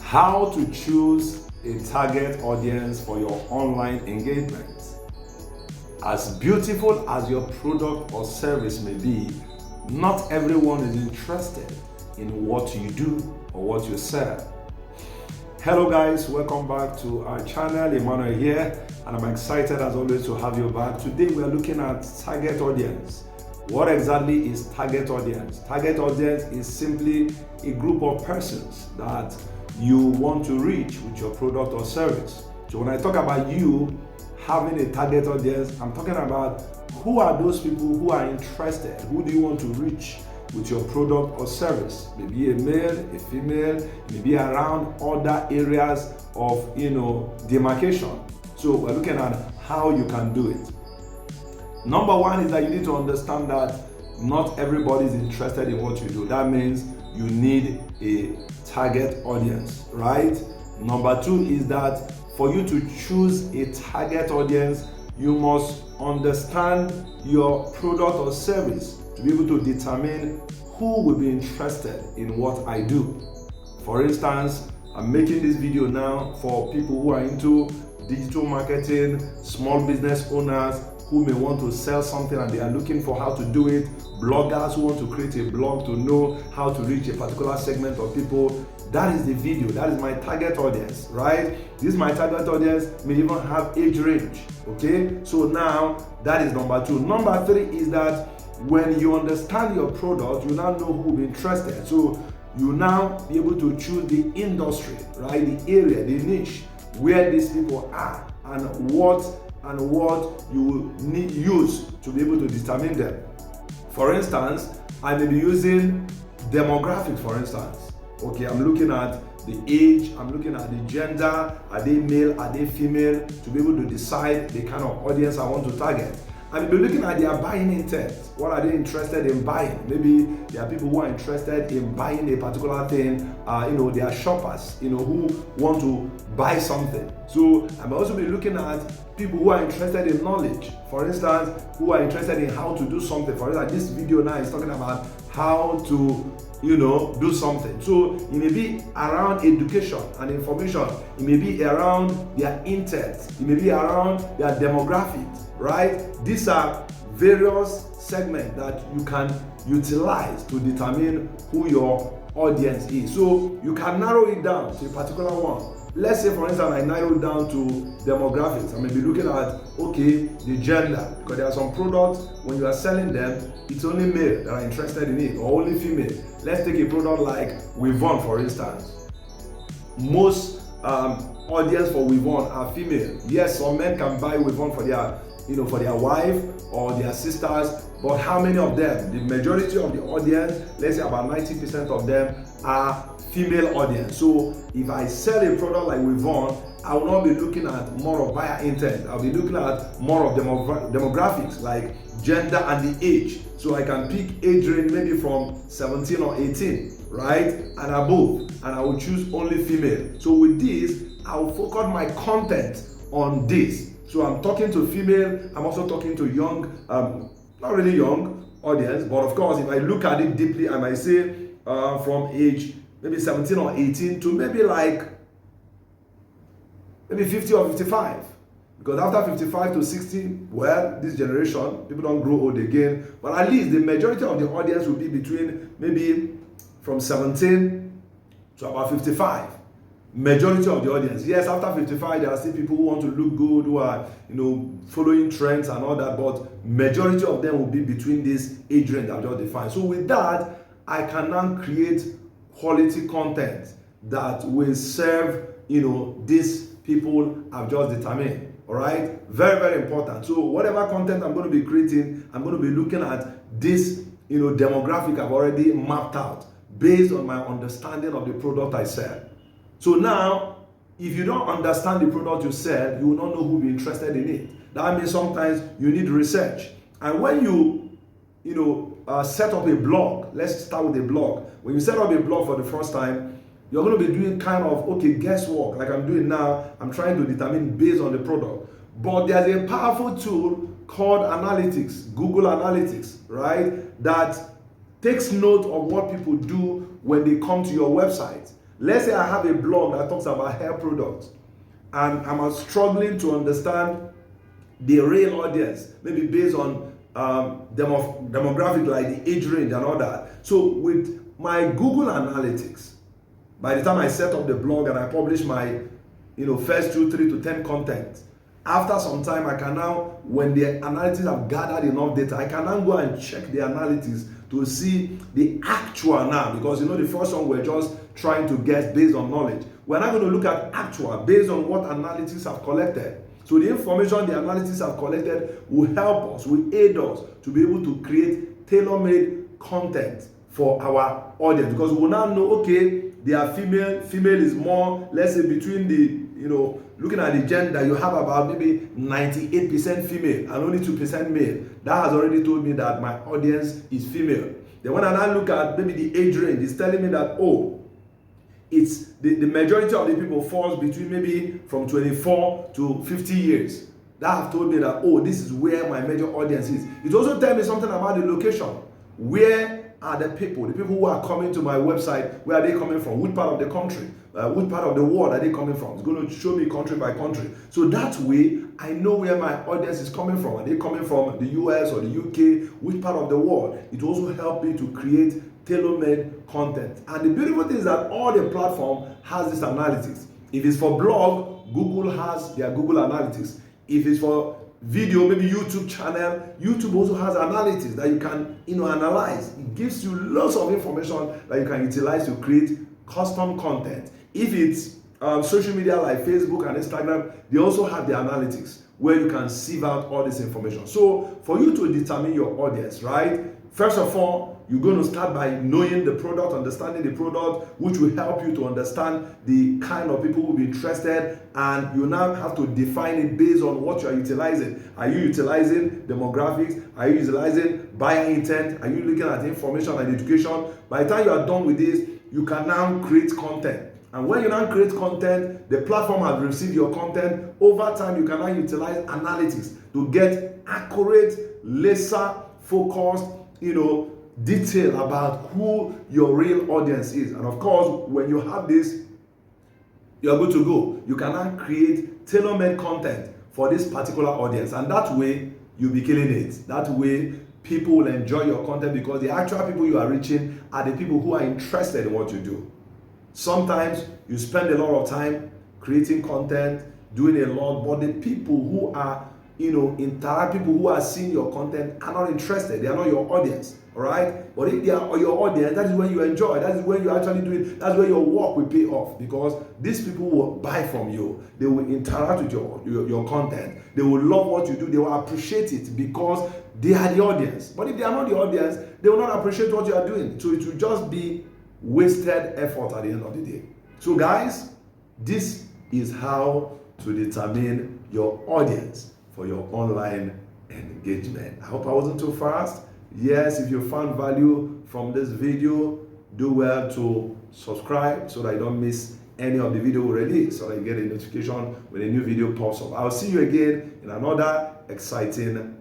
How to choose a target audience for your online engagement. As beautiful as your product or service may be, not everyone is interested in what you do or what you sell. Hello guys, welcome back to our channel. Emmanuel here, and I'm excited as always to have you back. Today we are looking at target audience. What exactly is target audience? Target audience is simply a group of persons that you want to reach with your product or service. So when I talk about you having a target audience, I'm talking about who are those people who are interested. Who do you want to reach with your product or service? Maybe a male, a female, maybe around other areas of demarcation. So we're looking at how you can do it. Number one is that you need to understand that not everybody is interested in what you do. That means you need a target audience, right? Number two is that for you to choose a target audience, you must understand your product or service to be able to determine who will be interested in what I do. For instance, I'm making this video now for people who are into digital marketing, small business owners who may want to sell something and they are looking for how to do it, bloggers who want to create a blog to know how to reach a particular segment of people. That is the video. That is my target audience, right? This my target audience may even have age range, okay? So now that is number two. Number three is that when you understand your product, you now know who will be interested. So you now be able to choose the industry, right? The area, the niche, where these people are and what you will need use to be able to determine them. For instance, I may be using demographics, for instance. Okay, I'm looking at the age, I'm looking at the gender, are they male, are they female, to be able to decide the kind of audience I want to target. I may be looking at their buying intent. What are they interested in buying? Maybe there are people who are interested in buying a particular thing. They are shoppers, who want to buy something. So I may also be looking at people who are interested in knowledge. For instance, who are interested in how to do something. For instance, this video now is talking about how to do something. So it may be around education and information. It may be around their intent. It may be around their demographics, right? These are various segments that you can utilize to determine who your audience is. So you can narrow it down to a particular one. Let's say, for instance, I narrow it down to demographics. I may be looking at, the gender, because there are some products, when you are selling them, it's only male that are interested in it, or only female. Let's take a product like Wivon, for instance. Most audience for Wivon are female. Yes, some men can buy Wivon for their wife or their sisters, but how many of them? The majority of the audience, let's say about 90% of them, are female audience. So if I sell a product like Wivon, I will not be looking at more of buyer intent. I'll be looking at more of demographics like gender and the age. So I can pick age range maybe from 17 or 18, right, and above, and I will choose only female. So with this, I will focus my content on this. So I'm talking to female, I'm also talking to young, not really young audience, but of course, if I look at it deeply, I might say from age maybe 17 or 18 to maybe 50 or 55. Because after 55 to 60, well, this generation, people don't grow old again. But at least the majority of the audience will be between maybe from 17 to about 55. Majority of the audience. Yes, after 55, there are still people who want to look good, who are, following trends and all that. But majority of them will be between this age range I've just defined. So with that, I can now create quality content that will serve, these people I've just determined. All right, very, very important. So whatever content I'm going to be creating, I'm going to be looking at this, demographic I've already mapped out based on my understanding of the product I sell. So now, if you don't understand the product you sell, you will not know who will be interested in it. That means sometimes you need research. And when you, set up a blog, let's start with a blog. When you set up a blog for the first time, you're going to be doing kind of, guesswork, like I'm doing now. I'm trying to determine based on the product. But there's a powerful tool called analytics, Google Analytics, right? That takes note of what people do when they come to your website. Let's say I have a blog that talks about hair products, and I'm struggling to understand the real audience, maybe based on demographic like the age range and all that. So with my Google Analytics, by the time I set up the blog and I publish my first 2, 3 to 10 content, after some time I can now, when the analytics have gathered enough data, I can now go and check the analytics to see the actual now, because the first one we're just trying to guess based on knowledge. We're now going to look at actual based on what analytics have collected. So the information the analytics have collected will help us, will aid us to be able to create tailor-made content for our audience, because we will now know, okay, they are female is more, let's say between the, looking at the gender, you have about maybe 98% female and only 2% male. That has already told me that my audience is female. Then when I now look at maybe the age range, it's telling me that, it's the majority of the people falls between maybe from 24 to 50 years. That have told me that, this is where my major audience is. It also tells me something about the location. Where are the people who are coming to my website, where are they coming from? Which part of the country? Which part of the world are they coming from? It's going to show me country by country. So that way, I know where my audience is coming from. Are they coming from the US or the UK? Which part of the world? It also helps me to create tailor-made content. And the beautiful thing is that all the platform has this analytics. If it's for blog, Google has their Google Analytics. If it's for video, maybe YouTube channel, YouTube also has analytics that you can analyze. It gives you lots of information that you can utilize to create custom content. If it's social media like Facebook and Instagram, they also have the analytics where you can sieve out all this information. So for you to determine your audience, right? First of all, you're going to start by knowing the product, understanding the product, which will help you to understand the kind of people who will be interested, and you now have to define it based on what you are utilizing. Are you utilizing demographics? Are you utilizing buyer intent? Are you looking at information and education? By the time you are done with this, you can now create content. And when you now create content, the platform has received your content. Over time, you can now utilize analytics to get accurate, laser focused, detail about who your real audience is. And of course, when you have this, you're good to go. You can now create tailor-made content for this particular audience. And that way, you'll be killing it. That way, people will enjoy your content, because the actual people you are reaching are the people who are interested in what you do. Sometimes you spend a lot of time creating content, doing a lot, but the people who are people who are seeing your content are not interested. They are not your audience, all right? But if they are your audience, that is when you enjoy. That is when you actually do it. That's where your work will pay off, because these people will buy from you. They will interact with your content. They will love what you do. They will appreciate it because they are the audience. But if they are not the audience, they will not appreciate what you are doing. So it will just be wasted effort at the end of the day. So guys, this is how to determine your audience for your online engagement. I hope I wasn't too fast. Yes, if you found value from this video, do well to subscribe so that you don't miss any of the video we release, so that you get a notification when a new video pops up. I'll see you again in another exciting